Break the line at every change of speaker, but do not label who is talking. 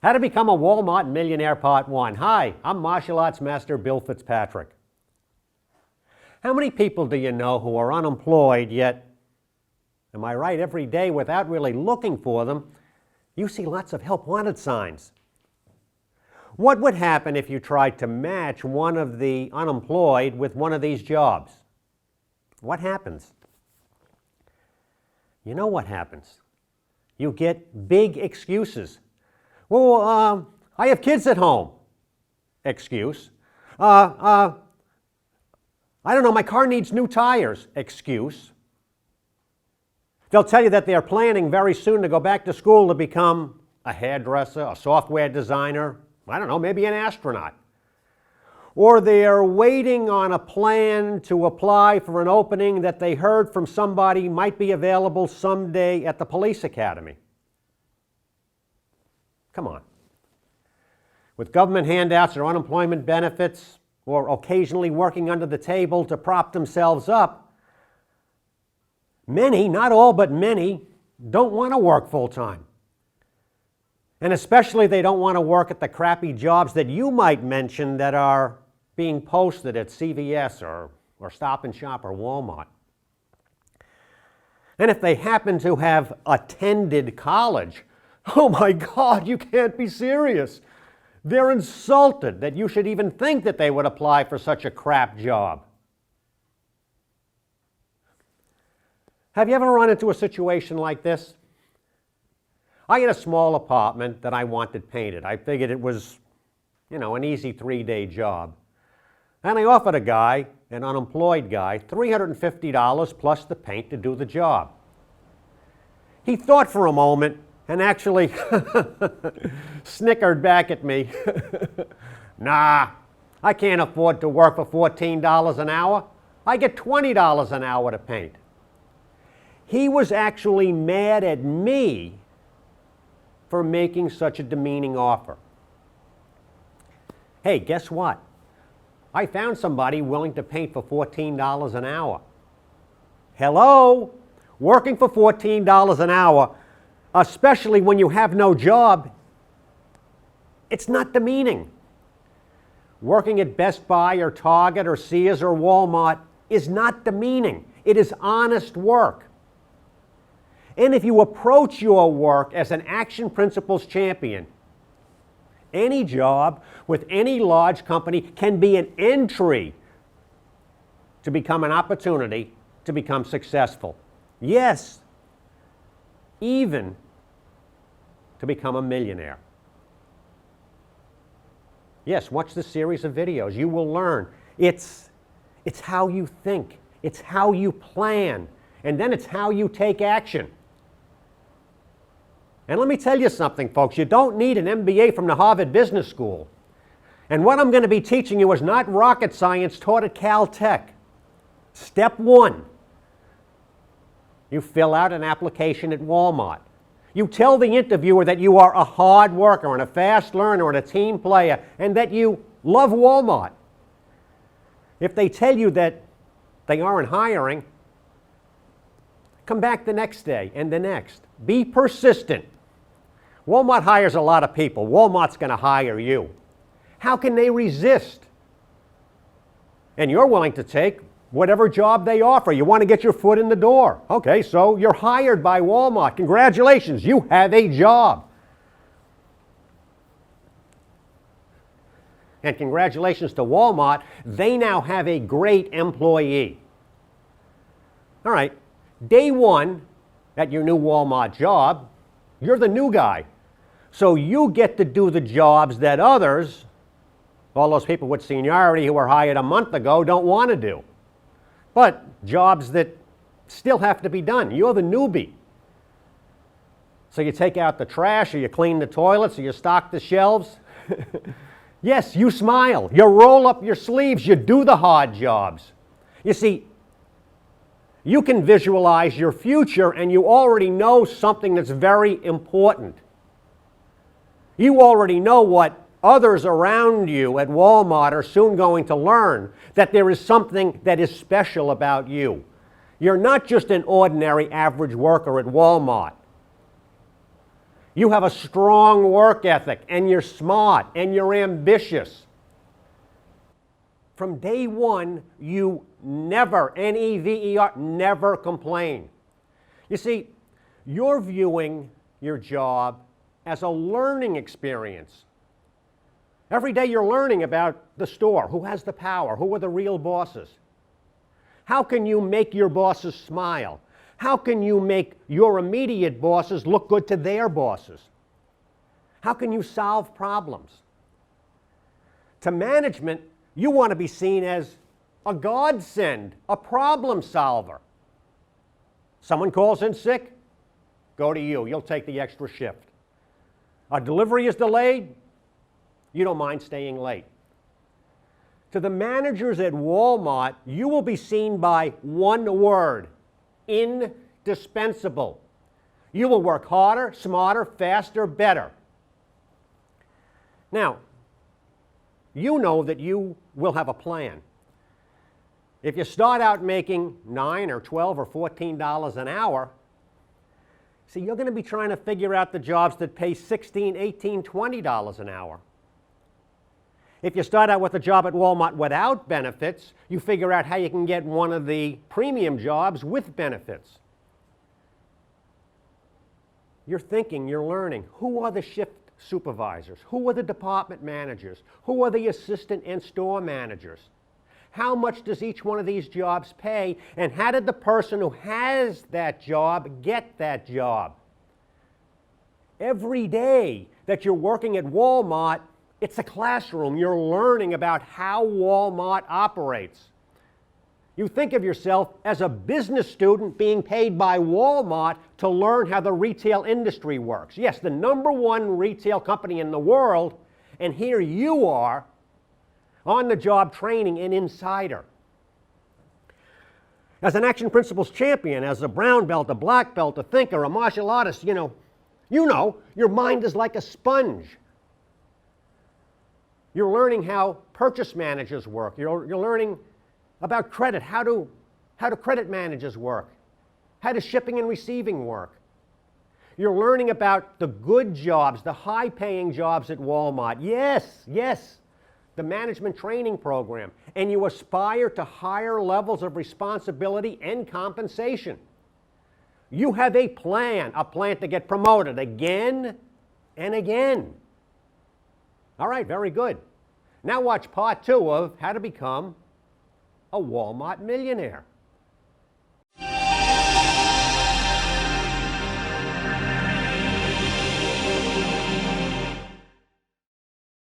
How to become a Wal-Mart millionaire part 1. Hi, I'm martial arts master Bill FitzPatrick. How many people do you know who are unemployed yet, am I right, every day without really looking for them, you see lots of help wanted signs? What would happen if you tried to match one of the unemployed with one of these jobs? What happens? You know what happens. You get big excuses. Well, I have kids at home. Excuse. I don't know, my car needs new tires. Excuse. They'll tell you that they're planning very soon to go back to school to become a hairdresser, a software designer, I don't know, maybe an astronaut. Or they're waiting on a plan to apply for an opening that they heard from somebody might be available someday at the police academy. Come on. With government handouts or unemployment benefits, or occasionally working under the table to prop themselves up, many, not all, but many, don't want to work full-time. And especially they don't want to work at the crappy jobs that you might mention that are being posted at CVS or Stop and Shop or Wal-Mart. And if they happen to have attended college, oh my God, you can't be serious. They're insulted that you should even think that they would apply for such a crap job. Have you ever run into a situation like this? I had a small apartment that I wanted painted. I figured it was, an easy 3-day job. And I offered a guy, an unemployed guy, $350 plus the paint to do the job. He thought for a moment and actually snickered back at me. Nah, I can't afford to work for $14 an hour. I get $20 an hour to paint. He was actually mad at me for making such a demeaning offer. Hey, guess what? I found somebody willing to paint for $14 an hour. Hello? Working for $14 an hour, especially when you have no job, it's not demeaning. Working at Best Buy or Target or Sears or Wal-Mart is not demeaning. It is honest work. And if you approach your work as an action principles champion, any job with any large company can be an entry to become an opportunity to become successful. Yes, even to become a millionaire. Yes, watch this series of videos. You will learn. It's how you think. It's how you plan. And then it's how you take action. And let me tell you something, folks. You don't need an MBA from the Harvard Business School. And what I'm going to be teaching you is not rocket science taught at Caltech. Step 1. You fill out an application at Wal-Mart. You tell the interviewer that you are a hard worker and a fast learner and a team player and that you love Wal-Mart. If they tell you that they aren't hiring, come back the next day and the next. Be persistent. Walmart hires a lot of people. Walmart's going to hire you. How can they resist? And you're willing to take whatever job they offer. You want to get your foot in the door. Okay, so you're hired by Walmart. Congratulations, you have a job. And congratulations to Walmart, they now have a great employee. All right, day 1 at your new Walmart job, you're the new guy. So you get to do the jobs that others, all those people with seniority who were hired a month ago, don't want to do. But jobs that still have to be done. You're the newbie. So you take out the trash, or you clean the toilets, or you stock the shelves. Yes, you smile. You roll up your sleeves. You do the hard jobs. You see, you can visualize your future, and you already know something that's very important. You already know what others around you at Walmart are soon going to learn, that there is something that is special about you. You're not just an ordinary average worker at Walmart. You have a strong work ethic, and you're smart, and you're ambitious. From day one, you never, N-E-V-E-R, never complain. You see, you're viewing your job as a learning experience. Every day you're learning about the store, who has the power, who are the real bosses. How can you make your bosses smile? How can you make your immediate bosses look good to their bosses? How can you solve problems? To management, you want to be seen as a godsend, a problem solver. Someone calls in sick, go to you. You'll take the extra shift. A delivery is delayed, you don't mind staying late. To the managers at Wal-Mart, you will be seen by one word: indispensable. You will work harder, smarter, faster, better. Now, you know that you will have a plan. If you start out making $9 or $12 or $14 an hour, see, you're going to be trying to figure out the jobs that pay $16, $18, $20 an hour. If you start out with a job at Walmart without benefits, you figure out how you can get one of the premium jobs with benefits. You're thinking, you're learning. Who are the shift supervisors? Who are the department managers? Who are the assistant and store managers? How much does each one of these jobs pay? And how did the person who has that job get that job? Every day that you're working at Walmart, it's a classroom. You're learning about how Walmart operates. You think of yourself as a business student being paid by Walmart to learn how the retail industry works. Yes, the #1 retail company in the world, and here you are, on-the-job training, an insider. As an Action Principles champion, as a brown belt, a black belt, a thinker, a martial artist, you know, your mind is like a sponge. You're learning how purchase managers work. You're learning about credit. How do credit managers work? How does shipping and receiving work? You're learning about the good jobs, the high-paying jobs at Walmart. Yes, the management training program. And you aspire to higher levels of responsibility and compensation. You have a plan to get promoted again and again. All right, very good. Now watch part 2 of how to become a Walmart millionaire.